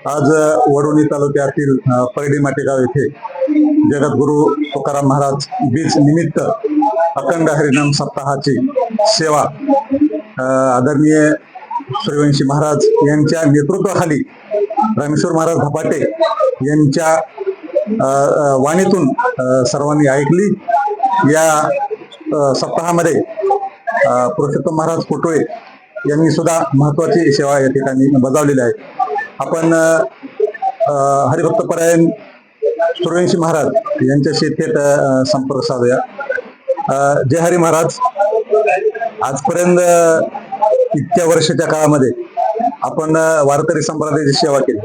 आज वडोली तालुक्यातील परडी माटेगाव येथे जगद्गुरु तुकाराम महाराज बीज निमित्त अखंड हरिनाम सप्ताहाची सेवा आदरणीय सूर्यवंशी महाराज यांच्या नेतृत्वाखाली रामेश्वर महाराज धपाटे यांच्या वाणीतून सर्वांनी ऐकली। या सप्ताहामध्ये पुरुषोत्तम महाराज कोटोळे यांनी सुद्धा महत्वाची सेवा या ठिकाणी बजावलेली आहे। आपण हरिभक्तपरायण सूर्यवंशी महाराज यांच्याशी थेट संपर्क साधूया। जय हरी महाराज, आजपर्यंत इतक्या वर्षाच्या काळामध्ये आपण वारकरी संप्रदायाची सेवा केली,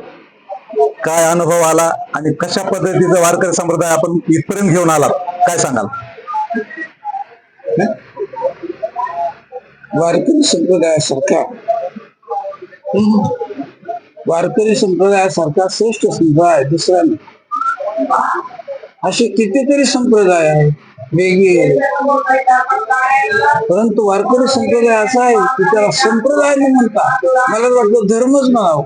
काय अनुभव आला आणि कशा पद्धतीचा वारकरी संप्रदाय आपण इथपर्यंत घेऊन आला, काय सांगाल? वारकरी संप्रदायासारखा श्रेष्ठ संप्रदाय दुसरा नाही। असे कितीतरी संप्रदाय आहेत वेगवेगळे, परंतु वारकरी संप्रदाय असा आहे की त्याला संप्रदाय न म्हणता मला वाटतं धर्मच म्हणावं।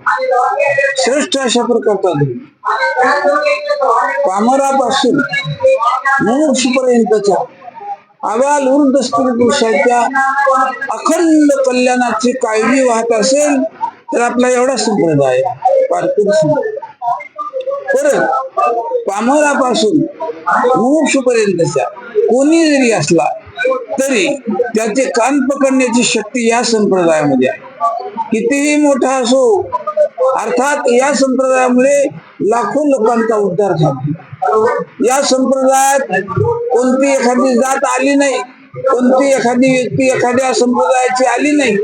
श्रेष्ठ अशा प्रकारचा पामरापासून मोक्षपर्यंतच्या आबाल वृद्ध स्त्री पुरुषाच्या अखंड कल्याणाची काळजी वाहत असेल तर आपला एवढा संप्रदाय वारकरी संप्रदाय। परत पामरापासून मोक्षपर्यंतच्या कोणी जरी असला तरी त्याचे कान पकडण्याची शक्ती या संप्रदायामध्ये आहे, कितीही मोठा असो। अर्थात या संप्रदायामुळे लाखो लोकांचा उद्धार झाला। या संप्रदायात कोणती एखादी जात आली नाही, कोणती एखादी व्यक्ती एखाद्या संप्रदायाची आली नाही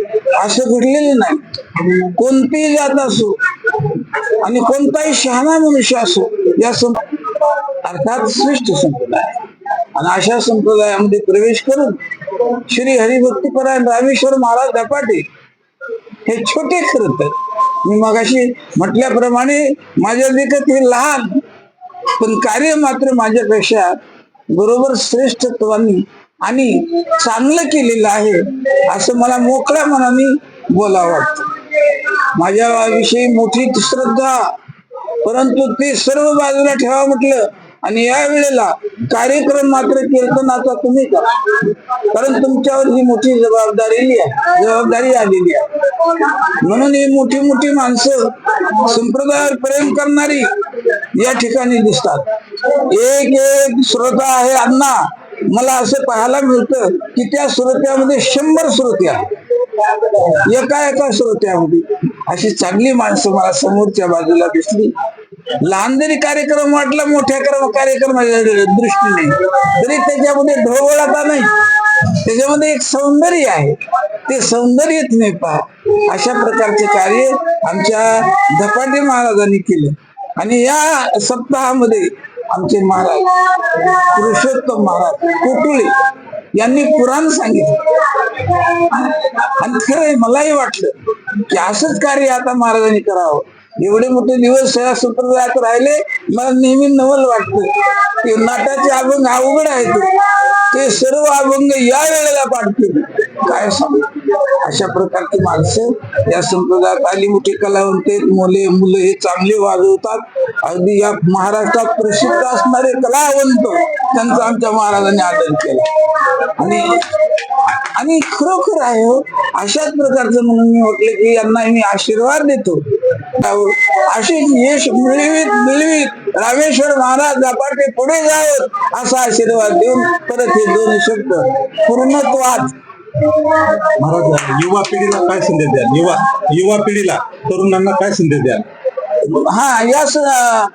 असं घडलेलं नाही। कोणतीही जात असो आणि कोणताही शहाणा मनुष्य असो, या अर्थात श्रेष्ठ संप्रदाय आणि अशा संप्रदायामध्ये प्रवेश करून श्री हरिभक्तपरायण रामेश्वर महाराज धपाटे हे छोटे, खरं तर मी मगाशी म्हटल्याप्रमाणे माझ्या देखत हे लहान, पण कार्य मात्र माझ्यापेक्षा बरोबर श्रेष्ठत्वानी आणि चांगलं केलेलं आहे असं मला मोकळ्या मनाने बोलावं वाटतं। माझ्याविषयी मोठी श्रद्धा, परंतु ते सर्व बाजूला ठेवा म्हटलं आणि या वेळेला कार्यक्रम मात्र कीर्तनाचा तुम्ही करा, कारण तुमच्यावर ही मोठी जबाबदारी आलेली आहे। म्हणून ही मोठी मोठी माणसं संप्रदायावर प्रेम करणारी या ठिकाणी दिसतात। एक एक श्रोता आहे अण्णा, मला असं पाहायला मिळतं की त्या श्रोत्यामध्ये 100 श्रोते आहेत, एका श्रोत्यामध्ये अशी चांगली माणसं मला समोरच्या बाजूला दिसली। लहान जरी कार्यक्रम वाटला, मोठ्या कार्यक्रमाच्या दृष्टीने तरी त्याच्यामध्ये ढोबळता नाही, त्याच्यामध्ये एक सौंदर्य आहे, ते सौंदर्य तुम्ही पहा। अशा प्रकारचे कार्य आमच्या धपाटे महाराजांनी केले आणि या सप्ताहामध्ये आमचे महाराज पुरुषोत्तम महाराज कोटुळे यांनी पुराण सांगितलं आणि खरंय मलाही वाटलं की असंच कार्य आता महाराजांनी करावं। एवढे मोठे दिवस या संप्रदायात राहिले, मला नेहमी नवल वाटतं की नाटाचे अभंग अवघड आहेत, ते सर्व अभंग या वेळेला पाडतील, काय सांगू। अशा प्रकारची माणसं या संप्रदायात आली, मोठी कलावंत आहेत, मुलं हे चांगले वाजवतात। अगदी या महाराष्ट्रात प्रसिद्ध असणारे कलावंत त्यांचा आमच्या महाराजांनी आदर केला आणि खरोखर आहे हो, अशाच प्रकारचं म्हणून मी म्हटलं की यांना मी आशीर्वाद देतो, अशीच यश मिळवीत रामेश्वर महाराज धपाटे पुढे जावत असा आशीर्वाद देऊन परत हे 2 शब्द पूर्णत्वात। महाराज, युवा पिढीला काय संदेश द्याल? युवा पिढीला, तरुणांना काय संदेश द्याल? या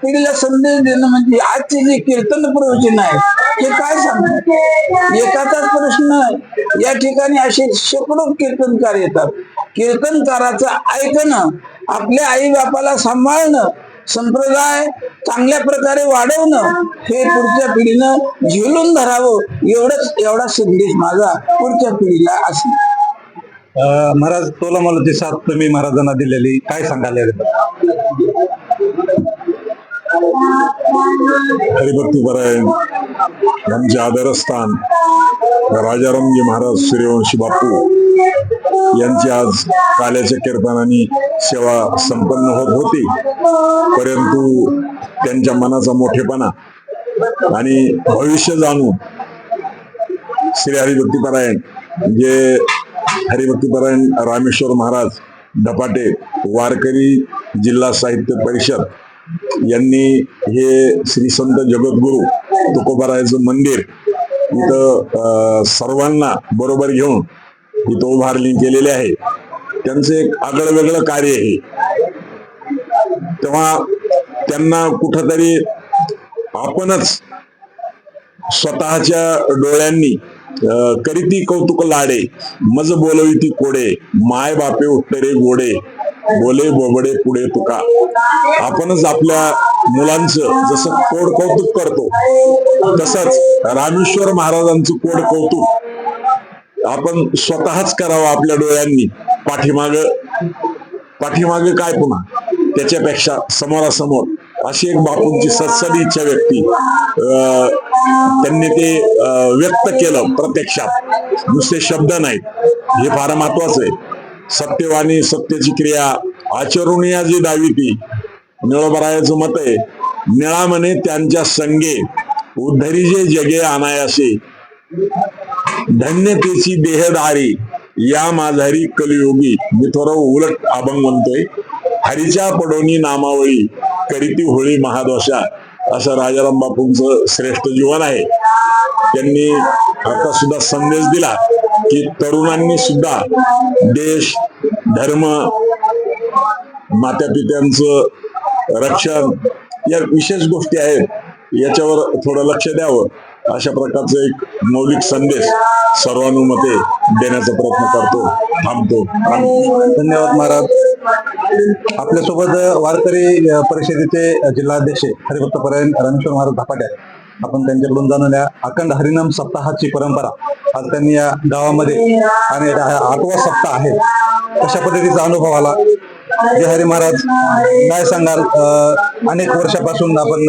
पिढीला संदेश देणं म्हणजे आजचे जे कीर्तन प्रवचन आहे हे काय सांगणार, एकाचाच प्रश्न। या ठिकाणी असे शेकडो कीर्तनकार येतात, कीर्तनकाराचं ऐकणं आपल्या आई बापाला सांभाळणं, संप्रदाय चांगल्या प्रकारे वाढवणं, हे पुढच्या पिढीनं झेलून धरावं, एवढा संदेश माझा पुढच्या पिढीला असेल. महाराज तोलामोलाची साथ तुम्ही महाराजांना दिलेली, काय सांगाल याबद्दल? हरिभक्तीपरायण यांचे आदरस्थान राजारामजी महाराज सूर्यवंशी बापू यांची आज काल्याच्या कीर्तनाने सेवा संपन्न होत होती, परंतु त्यांच्या मनाचा मोठेपणा आणि भविष्य जाणून श्री हरिभक्तीपरायण जे हरिभक्तीपरायण रामेश्वर महाराज धपाटे वारकरी जिल्हा साहित्य परिषद यांनी हे श्री संत जगद्गुरु तुकोबारायचं मंदिर इथं सर्वांना बरोबर घेऊन इथं उभारणी केलेले आहे. त्यांचं एक आगळं वेगळं कार्य आहे. तेव्हा त्यांना कुठंतरी आपणच स्वतःच्या डोळ्यांनी करीती कौतुक लाडे मज बोलविती कोडे माय बापे उत्तरे गोडे बोले बोबडे पुढे तुका. आपणच आपल्या मुलांचं जसं कोड कौतुक करतो तसंच रामेश्वर महाराजांचं कोड कौतुक आपण स्वतःच करावं आपल्या डोळ्यांनी. पाठीमाग काय पुन्हा त्याच्यापेक्षा समोरासमोर अशी एक बापूंची सत्सदी इच्छा व्यक्ती त्यांनी ते व्यक्त केलं प्रत्यक्षात, नुसते शब्द नाहीत. हे फार महत्वाचं आहे. सत्यवाणी सत्याची क्रिया आचरुणिया जी दाविती निळोबरायाचं मत आहे. निळा म्हणे त्यांच्या संगे उद्धरी जे जगे अनायासे धन्यतेची देहधारी या माझारी कलियोगी. मी थोडं उलट अभंग म्हणतोय. हरीच्या पडोनी नामावळी करीती होळी महादोषा, असं राजाराम बापूंचं श्रेष्ठ जीवन आहे. त्यांनी आता सुद्धा संदेश दिला की तरुणांनी सुद्धा देश धर्म माता पित्यांचं रक्षण या विशेष गोष्टी आहेत, याच्यावर थोडं लक्ष द्यावं. अशा प्रकारचा एक मौलिक संदेश सर्वानुमते देण्याचा प्रयत्न करतो. थांबतो. धन्यवाद महाराज. आपल्यासोबत वारकरी परिषदेचे जिल्हाध्यक्ष हरिभक्तपरायण रामेश्वर महाराज धपाटे. आपण त्यांच्याकडून जाणूया अखंड हरिनाम सप्ताहाची परंपरा आज त्यांनी या गावामध्ये आणि 8वा सप्ताह आहे, कशा पद्धतीचा अनुभव आला. जय हरी महाराज, काय सांगाल? अनेक वर्षापासून आपण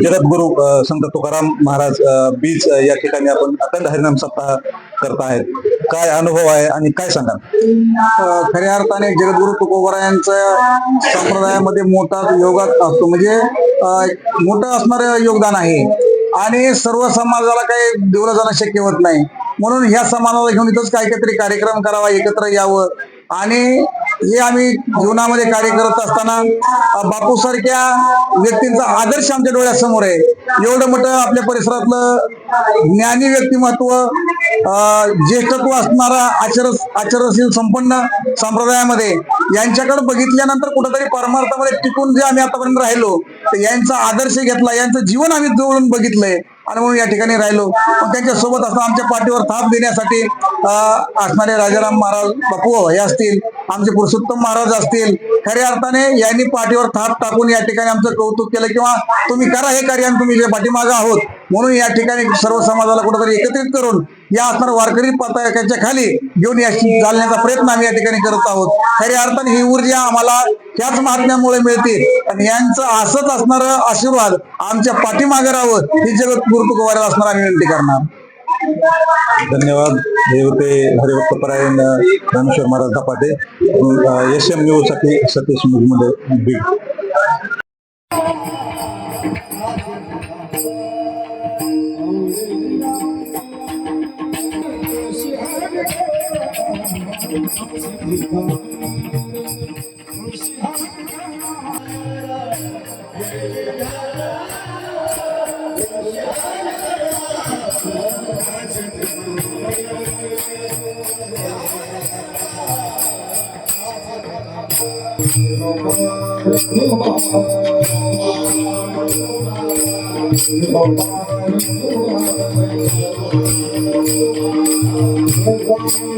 जगद्गुरु संत तुकाराम महाराज बीज या ठिकाणी आपण अखंड हरिनाम सप्ताह करत आहेत, काय अनुभव आहे आणि काय सांगाल? खऱ्या अर्थाने जगद्गुरु तुकोबारायांच्या संप्रदायामध्ये मोठा योगा असतो, म्हणजे मोठं असणारं योगदान आहे आणि सर्व समाजाला काही दिवलं जाणं शक्य होत नाही. म्हणून ह्या समाजाला घेऊन इथंच काहीतरी कार्यक्रम करावा, एकत्र यावं. आणि हे आम्ही जीवनामध्ये कार्य करत असताना बापू सारख्या व्यक्तींचा आदर्श आमच्या डोळ्यासमोर आहे. एवढं मोठं आपल्या परिसरातलं ज्ञानी व्यक्तिमत्व, ज्येष्ठत्व असणारा आचरशील संपन्न संप्रदायामध्ये यांच्याकडे बघितल्यानंतर कुठेतरी परमार्थामध्ये टिकून जे आम्ही आतापर्यंत राहिलो, तर यांचा आदर्श घेतला, यांचं जीवन आम्ही जवळून बघितलंय आणि म्हणून या ठिकाणी राहिलो. पण त्यांच्या सोबत असताना आमच्या पाठीवर थाप देण्यासाठी असणारे राजाराम महाराज बापू हे असतील, आमचे पुरुषोत्तम महाराज असतील, खऱ्या अर्थाने यांनी पाठीवर थाप टाकून या ठिकाणी आमचं कौतुक केलं किंवा तुम्ही करा हे कार्य आणि तुम्ही जे पाठीमागं आहोत म्हणून या ठिकाणी सर्व समाजाला कुठेतरी एकत्रित करून या असणार वारकरी पताक्याच्या खाली घेऊन या चालण्याचा प्रयत्न आम्ही या ठिकाणी करत आहोत. खऱ्या अर्थाने ही ऊर्जा आम्हाला ह्याच महात्म्यामुळे मिळते आणि यांचं असंच असणार आशीर्वाद आमच्या पाठीमागे राहावं ही जगद्गुरु तुकोबाराय असणार आम्ही विनंती करणार. धन्यवाद. हे होते हरिभक्तपरायण रामेश्वर महाराज धपाटे. एसएम न्यूज साठी सतीश मुजमुंडे, बीड.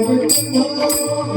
Thank you.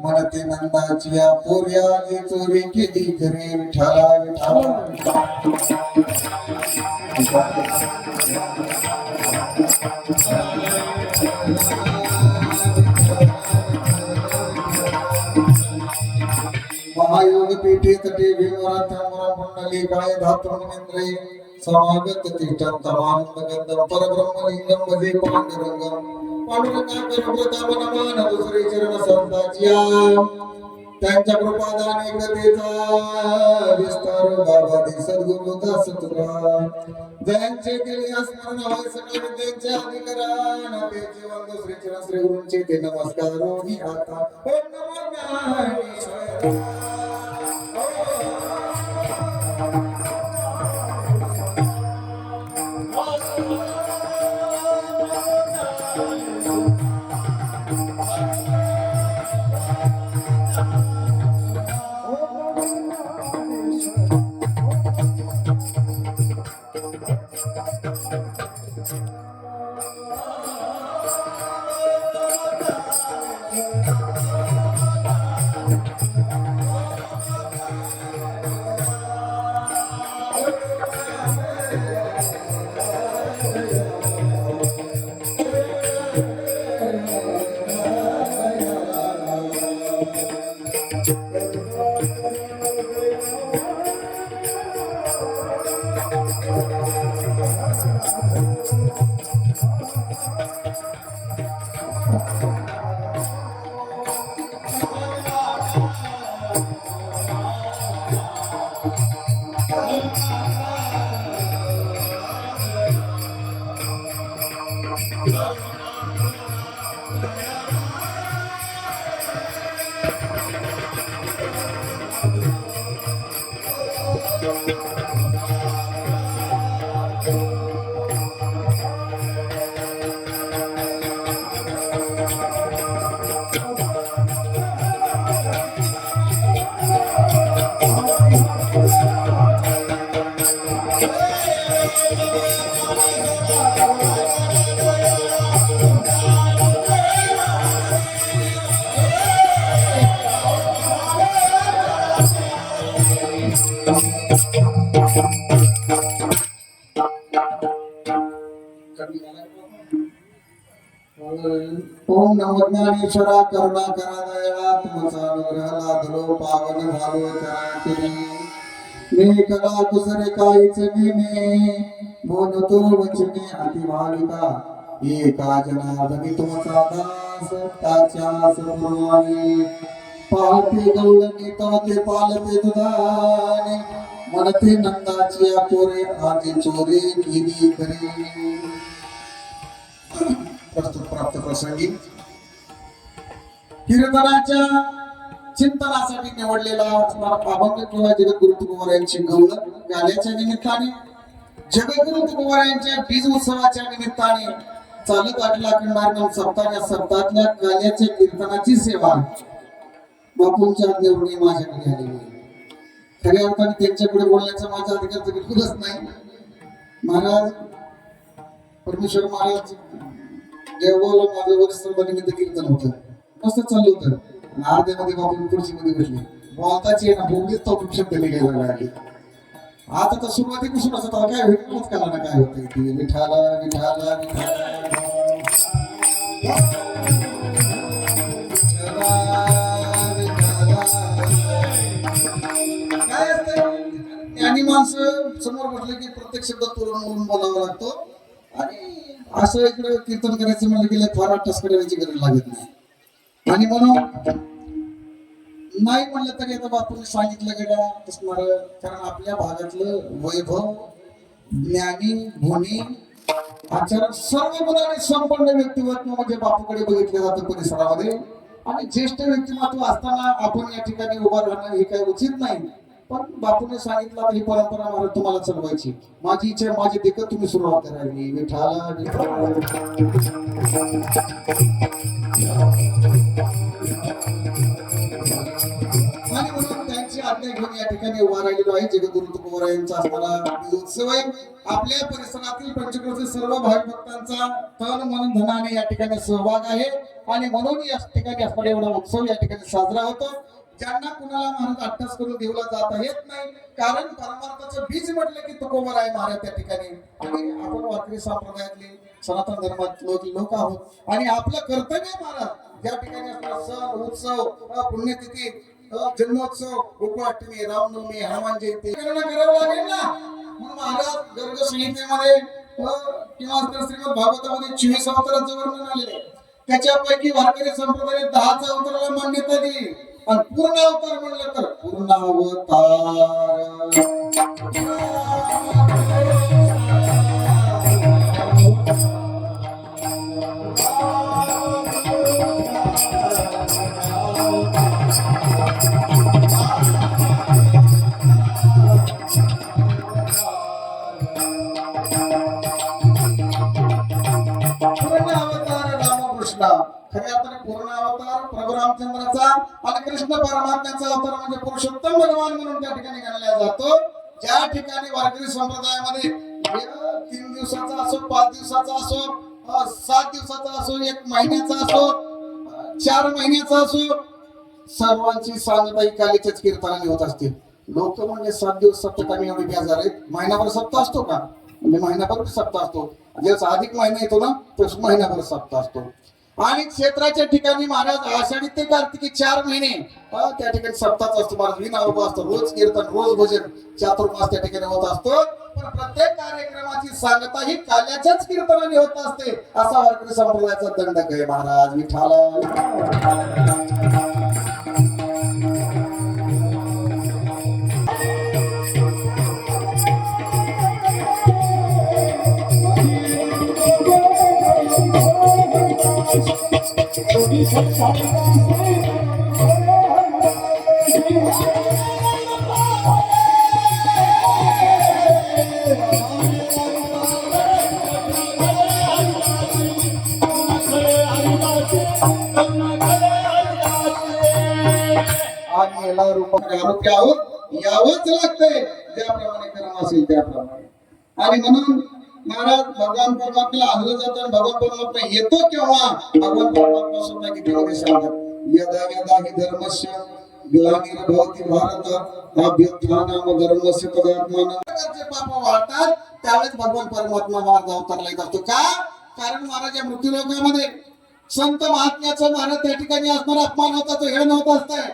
म्हणते नंदाची पोर्या जे चोरी केली घरी विठाला विठाला महायोग पीठे तटे भीमराथा मुरापुंडली काय धातुर्मिंद्रे समागत तिष्ठं तमानंद गंधं परब्रह्मलिंगं भजे पांडुरंगं पांडुरंगाकर प्रतापनमान दुसरे चरण संतांच्या त्यांच्या कृपादान एकतेचा विस्तार बाबा दे सद्गुरु दास तुका जयांचे केले स्मरण होय सकल विद्येचे अधिकरण ते जीवन दुसरे चरण श्री गुरूंचे ते नमस्कार मी आता ओम नमो ज्ञानेश्वर ओम नमो ज्ञानेश्वरा करुणा करा दयाळा तुमचा अनुग्रह लादलो पावन झालो चराचरी मी कला कुसरे काहीच नेमे बोलतो वचने अति भाविका एका जनार्दनी तुमचा दास त्याच्या सर्वांनी पाहते गवळणी तवते पालते दुधाने म्हणते नंदाची आपोरे आजी चोरी केली करी प्रस्तुत प्राप्त प्रसंगी कीर्तनाच्या चिंतनासाठी निवडलेला अभंग किंवा जगद्गुरु तुकोबार यांची गौळ गाण्याच्या निमित्ताने जगद्गुरु तुकोबार यांच्या बीज उत्सवाच्या निमित्ताने चालत आलेला अखंड सप्ताहातल्या गाण्याच्या कीर्तनाची सेवा बापूंच्या आज्ञेवरून माझ्याकडे आलेली आहे. खऱ्या अर्थाने त्यांच्याकडे बोलण्याचा माझा अधिकार तर बिलकुलच नाही. महाराज परमेश्वर महाराज देवाला माझं वरिष्ठ निमित्त कीर्तन होतं मस्त चालू होतं. अर्ध्यामध्ये बाबू खुर्चीमध्ये बसले बोलताची आहे ना बोगीच तो शब्द निघायला लागले. आता तर सुरुवातीपासून असं काय होईल कळा ना काय होतं की विठाला विठाला काय असतं आणि माणसं समोर म्हटलं की प्रत्येक शब्द तोरण म्हणून बोलावा लागतो आणि असं इकडे कीर्तन करायचं म्हणलं की फार अट्टास करायची गरज लागत नाही. आणि म्हणून नाही म्हणलं तरी आता बापूने सांगितलं गेलं असणार कारण आपल्या भागातलं वैभव ज्ञानी गुणी आचार सर्व गुणांनी संपन्न व्यक्तिमत्व म्हणजे बापूकडे बघितलं जातं परिसरामध्ये. आणि ज्येष्ठ व्यक्तिमत्व असताना आपण या ठिकाणी उभा राहणं हे काही उचित नाही. पण बापूने सांगितलं ही परंपरा मला तुम्हाला चालवायची माझी इच्छा माझी देखत तुम्ही सुरुवात करावी विठाला आणि म्हणून त्यांची आज्ञा घेऊन या ठिकाणी उभा राहिलेलो आहे. जगद्गुरु तुकोबार यांचा असणारा उत्सव आहे. आपल्या परिसरातील पंचक्रोशीतील सर्व भाविक भक्तांचा तन मन धनाने या ठिकाणी सहभाग आहे आणि म्हणून या ठिकाणी असणारा एवढा उत्सव या ठिकाणी साजरा होतो. ज्यांना कुणाला महाराज अट्टास करून देवला जाता येत नाही कारण परमार्थाचं बीज म्हटलं की तुकोबार आहे महाराज त्या ठिकाणी. आणि आपण वारकरी संप्रदायातले सनातन धर्मात लोक आहोत आणि आपलं कर्तव्य महाराज ज्या ठिकाणी असणारा सण उत्सव पुण्यतिथी जन्मोत्सव गोकुळाष्टमी रामनवमी हनुमान जयंती करावं लागेल ना. म्हणून महाराज गर्ग संहितेमध्ये किंवा श्रीमद भागवतामध्ये 24 अवताराचं वर्णन आलेलं आहे. त्याच्यापैकी वारकरी संप्रदायाने 10 अवताराला मान्यता दिली आणि पूर्ण अवतार म्हणलं तर पूर्ण अवतार खऱ्या अर्थाने पूर्ण अवतार प्रभू रामचंद्राचा आणि कृष्ण परमात्म्याचा अवतार म्हणजे पुरुषोत्तम भगवान म्हणून त्या ठिकाणी गणला जातो. ज्या ठिकाणी वारकरी संप्रदायामध्ये 3 दिवसाचा असो 5 दिवसाचा असो 7 दिवसाचा असो 1 महिन्याचा असो 4 महिन्याचा असो सर्वांची सांगता ही कालीच्याच कीर्तनाने होत असते. लोक म्हणजे 7 दिवस सप्ताह आम्ही एवढे बेजार आहेत. महिनाभर सप्ताह असतो का म्हणजे महिनाभर सप्ताह असतो. जसा अधिक महिना येतो ना तस महिनाभर सप्ताह असतो. आणि क्षेत्राच्या ठिकाणी महाराज आषाढी ते कार्तिकी 4 महिने त्या ठिकाणी सप्ताहच असतो. महाराज विना उभा असतो रोज कीर्तन रोज भजन चातुर्मास त्या ठिकाणी होत असतो. पण प्रत्येक कार्यक्रमाची सांगता ही काल्याच्याच कीर्तनाने होत असते. असा वारकरी संप्रदायाचा दंडक आहे महाराज विठाला. आणि याला रूपाने आरोपी आहोत यावंच लागतंय ज्याप्रमाणे कर्म असेल त्याप्रमाणे. आणि म्हणून महाराज भगवान परमात्म्याला आणलं जातं आणि भगवान परमात्मा येतो केव्हा भगवान परमात्मा सुद्धा गीतेमध्ये सांगतात यदा यदा हि धर्मस्य ग्लानिर्भवति भारत अभ्युत्थानम् धर्मस्य तदात्मानं. प्रकारचे पाप वाढतात त्यावेळेस भगवान परमात्मा मार्ग अवतरला जातो का कारण महाराज या मृत्यू लोकामध्ये संत महात्म्याचं महाराज त्या ठिकाणी असणारा अपमान होता तो हेळ नव्हता असतंय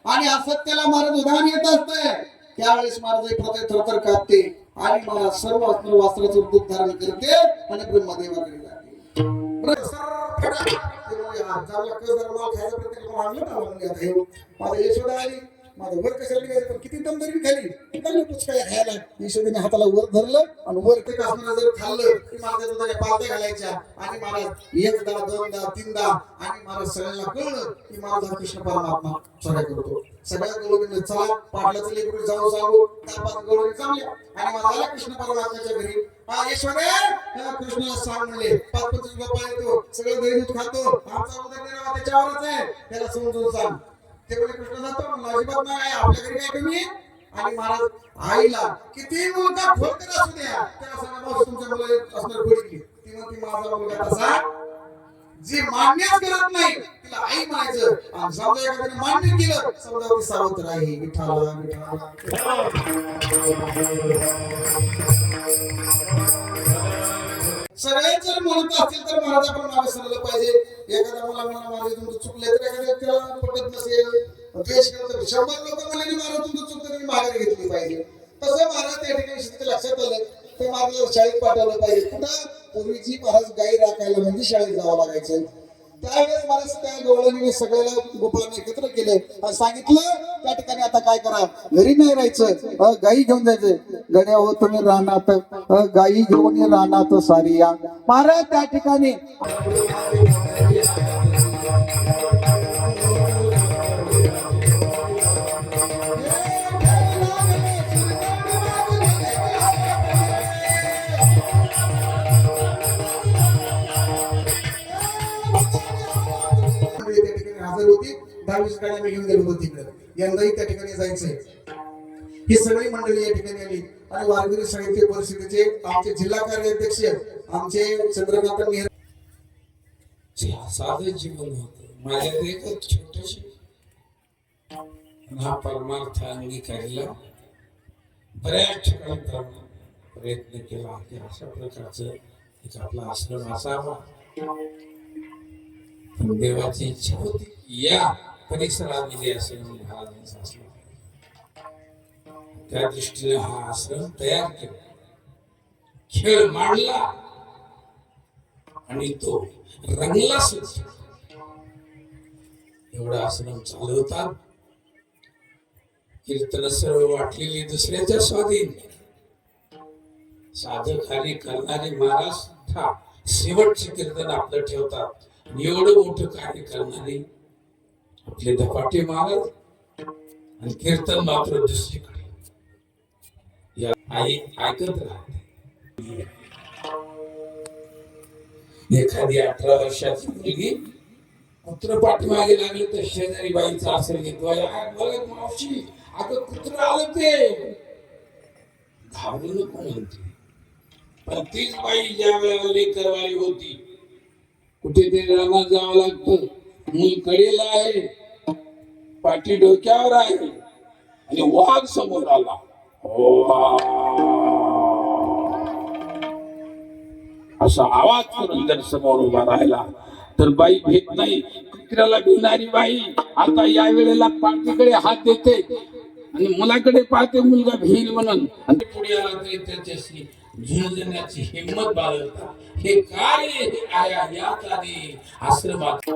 आणि असत्याला महाराज उदाहरण येत असतंय त्यावेळेस महाराज हृदय थरथर कापते आणि महाराज सर्व वस्त्राचं रूप धारण करते आणि ब्रह्मदेवाकडे जाते. माझा यशोदा आली माझं वर कशाला निघायचं पण किती दमदारी खाली पुचकाया खायला यशोदेने हाताला वर धरलं आणि वर ते असणारा जर खाल्लं की माझ्या दुधाच्या पालत्या घालायच्या आणि महाराज एकदा दोनदा तीनदा आणि महाराज सगळ्यांना कळलं की माझा कृष्ण परमात्मा सगळ्या करतो सगळ्या गवळीने चला पाटलाचं लेकरू जाऊन सांगू तापात गवळी जमल्या आणि मला आला कृष्ण परमात्म्याच्या घरी यशोदे कृष्णाला सांग म्हणले 5-25 गोपाळ येतो सगळं दही दूध खातो आमचा उदरनिर्वाह त्याच्यावरच आहे त्याला समजून सांग. ते बोले कृष्ण जातो म्हणून अजिबात नाही आपल्या घरी काय कमी आणि महाराज आईला किती मुलगा खोलकर असू द्या त्याला सांगा मावशी तुमच्या मुलं असणार गोडी ती म्हणती माझा मुलगा तसा जी मान्यच करत नाही तिला आई म्हणायचं आणि समजा एखाद्याने मान्य केलं समजा ती सावत्र आहे विठाला विठाला. सगळे जर म्हणत असतील तर महाराज आपण मागे सरलं पाहिजे. एखादा मला माझे तुमचं चुकले तर एखाद्या व्यक्तीला पटत नसेल द्वेष केलं तर 100 लोक म्हणाले महाराज तुमचं चुकलं तुम्ही माघारी घेतली पाहिजे. तसं महाराज त्या ठिकाणी लक्षात आलं तर महाराज शाळेत पाठवलं पाहिजे. कुठं पूर्वीची महाराज गाई राखायला म्हणजे शाळेत जावं लागायचं त्यावेळेस महाराज त्या गवळणीने सगळ्याला गोपाळांना एकत्र केलं आणि सांगितलं त्या ठिकाणी आता काय करा घरी नाही राहायचं गाई घेऊन जायचं गड्या हो तुम्ही रानात गाई घेऊन रानात सारी या महाराज त्या ठिकाणी होती 22 गाड्या मी घेऊन गेलो होतो तिकडे यंदाही त्या ठिकाणी जायचंय. ही सगळी मंडळी या ठिकाणी आली आणि वारकरी साहित्य परिषदेचे आमचे जिल्हा कार्याध्यक्ष आमचे चंद्रकांत नेहर साधं जीवन होतं माझ्यात एकच छोटशी हा परमार्थ अंगीकारला बऱ्याच ठिकाणी प्रयत्न केला की अशा प्रकारचं एक आपला आश्रम असावा पण देवाची इच्छा होती या परिसरामध्ये आश्रम महाराजांचा असला त्या दृष्टीने हा आश्रम तयार केला खेळ मांडला आणि तो रंगला सुद्धा. एवढा आश्रम चालवतात कीर्तन सर्व वाटलेली दुसऱ्याच्या स्वाधीन साधक आणि करणारे महाराज सुद्धा शेवटचे कीर्तन आपलं ठेवतात. एवढं मोठं कार्य करणारे आपले धपाटे महाराज आणि कीर्तन मात्र दुसरीकडे या आई ऐकत राहते. एखादी 18 वर्षाची मुलगी कुत्र पाठीमागे लागले तर शेजारी बाईचा आश्रय घेतो मावशी अगं कुत्र आलं ते घाबरू नको म्हणते. पण तीच बाई ज्या वेळेला लेकरवाली होती कुठेतरी रानात जावं लागतं मूल कडेला आहे पाठी डोक्यावर आहे आणि वाघ समोर आला असा आवाज करून जर समोर उभा राहिला तर बाई भेट नाही. कुत्र्याला भिणारी बाई आता या वेळेला पाठीकडे हात देते आणि मुलाकडे पाहते मुलगा भिल म्हणून आणि पुढे आला तरी त्याच्याशी झुंजण्याची हिंमत बाळगता. हे कार्य आया यात आधी आश्रमात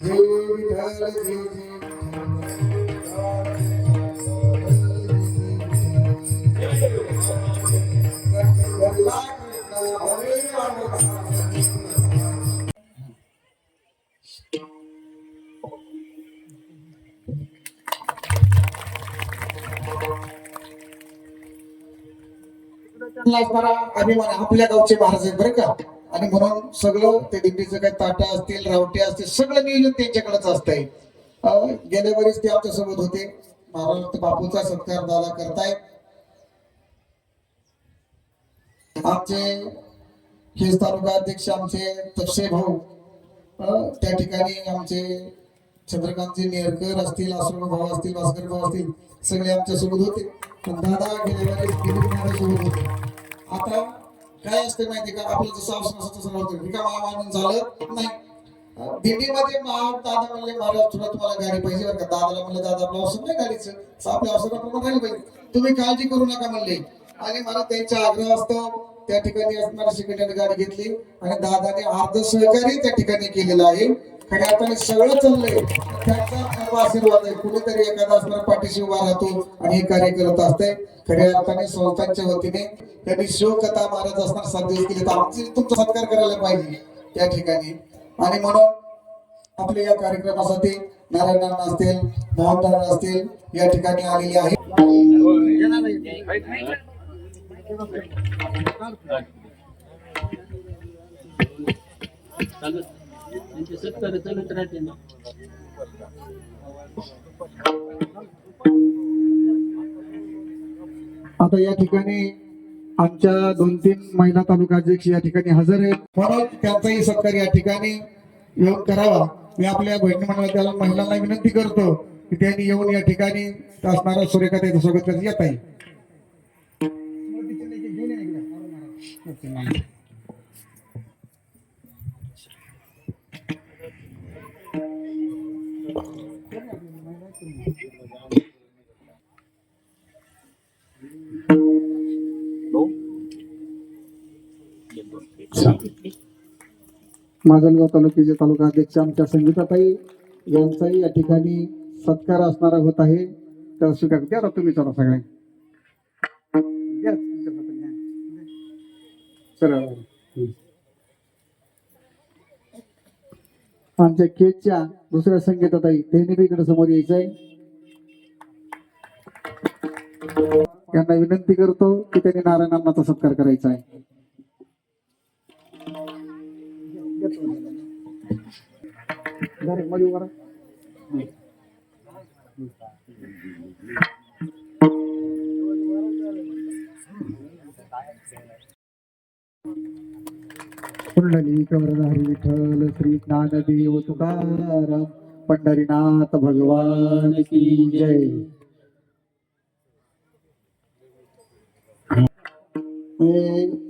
जय विठ्ठल जय जय हरिला कृष्ण हरे राम. त्यांना असणारा अभिमान आपल्या गावचे महाराज आहेत बरं का. आणि म्हणून सगळं ते दिंडीचं काही ताटा असतील रावटे असतील सगळं नियोजन त्यांच्याकडेच असतंय. गेल्या वेळेस ते आमच्या सोबत होते. महाराज बापूचा सत्कार दादा करतायत. आमचे खेस तालुका अध्यक्ष आमचे तपसे भाऊ त्या ठिकाणी आमचे चंद्रकांतजी नेरकर असतील, आश्रम भाऊ असतील, भास्कर भाऊ असतील सगळे आमच्या सोबत होते. पण दादा गेल्या वेळेस सोबत होते. आता काय असते माहिती का आपलं जसं असं तसं नव्हतं रिकामा मानून झालं नाही. दिंडीमध्ये दादा म्हणले महाराज तुला तुम्हाला गाडी पाहिजे बरं का. दादाला म्हणलं दादा आपलं अवसर नाही गाडीचं आपल्या अवसराप्रमाणे राहिली पाहिजे तुम्ही काळजी करू नका म्हणले. आणि मला त्यांच्या आग्रह असतो त्या ठिकाणी असणाऱ्या सेक्रेटरी गाडी घेतली आणि दादाने अर्ध सहकार्य त्या ठिकाणी केलेलं आहे. खऱ्या अर्थाने सगळं चाललंय त्यांचा सर्व आशीर्वाद आहे. कुणीतरी एखादा असणारा पाठीशी उभा राहतो आणि हे कार्य करत असते. खऱ्या अर्थाने संस्थांच्या वतीने त्यांनी शिवकथा महाराज असणार 7 दिवस केले तर आमचे तुमचा सत्कार करायला पाहिजे त्या ठिकाणी. आणि म्हणून आपल्या या कार्यक्रमासाठी नारायण असतील, मोहन असतील या ठिकाणी आलेले आहेत. आता या ठिकाणी आमच्या 2-3 महिला तालुका अध्यक्ष या ठिकाणी हजर आहेत. म्हणून त्यांचाही सत्कार या ठिकाणी येऊन करावा. मी आपल्या बहिणी मंडळाच्या महिलांना विनंती करतो की त्यांनी येऊन या ठिकाणी असणारा सूर्यकथेचं स्वागत करत येत आहे. माजलगाव तालुक्याचे तालुका अध्यक्ष आमच्या संगीताताई यांचाही या ठिकाणी सत्कार असणारा होत आहे. तर स्वीकार द्या आता तुम्ही चला सगळे आमच्या केकच्या दुसऱ्या संगीताताई त्यांनी बी इकडे समोर यायचंय. यांना विनंती करतो की त्यांनी नारायणांचा सत्कार करायचा आहे. पुंडलिक वरदारी विठ्ठल श्री ज्ञानदेव तुकाराम पंढरीनाथ भगवान की जय. मी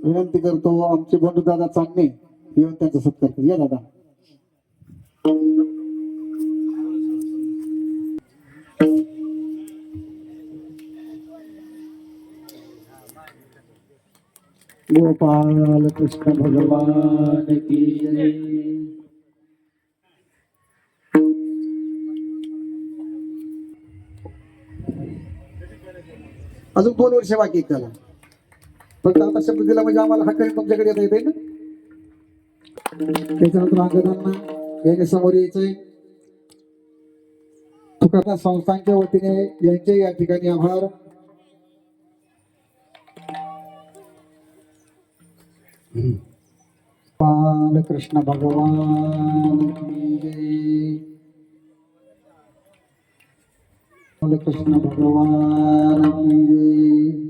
विनंती करतो आमचे बंधू दादा चांगले येऊन त्यांचा सत्कार करू. या दादा. गोपाल कृष्ण भगवान की जय. अजून 2 वर्ष बाकी आहेत त्याला. फक्त आता शब्द दिला म्हणजे आम्हाला हक्काने तुमच्याकडे येता येते ना. त्याच्यानंतर अंगदांना याने समोर यायचंय. तुकाराम संस्थांच्या वतीने यांचे या ठिकाणी आभार. बालकृष्ण भगवान की जय. बालकृष्ण भगवान की जय.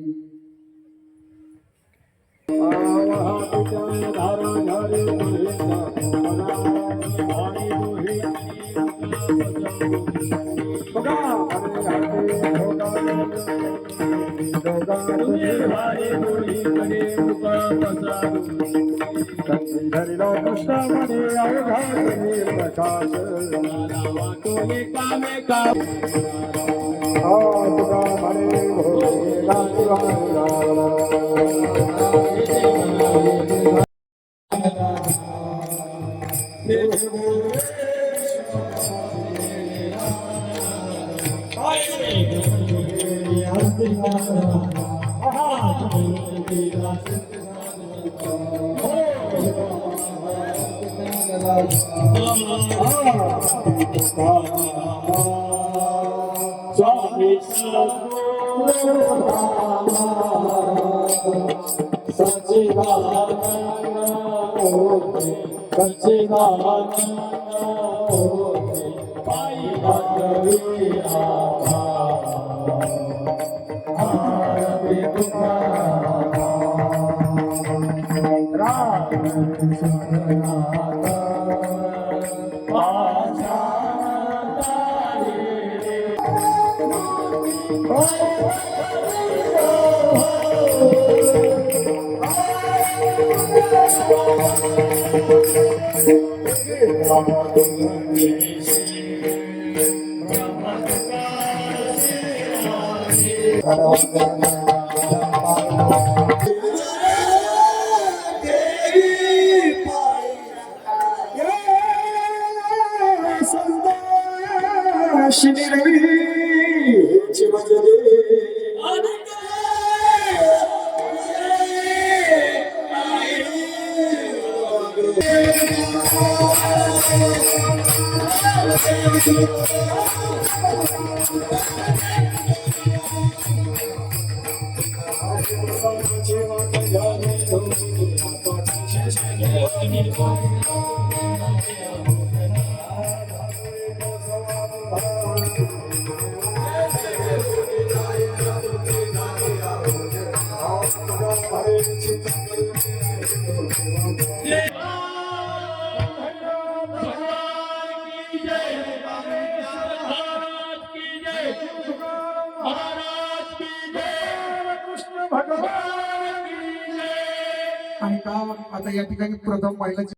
आणि का आता या ठिकाणी प्रथम महिला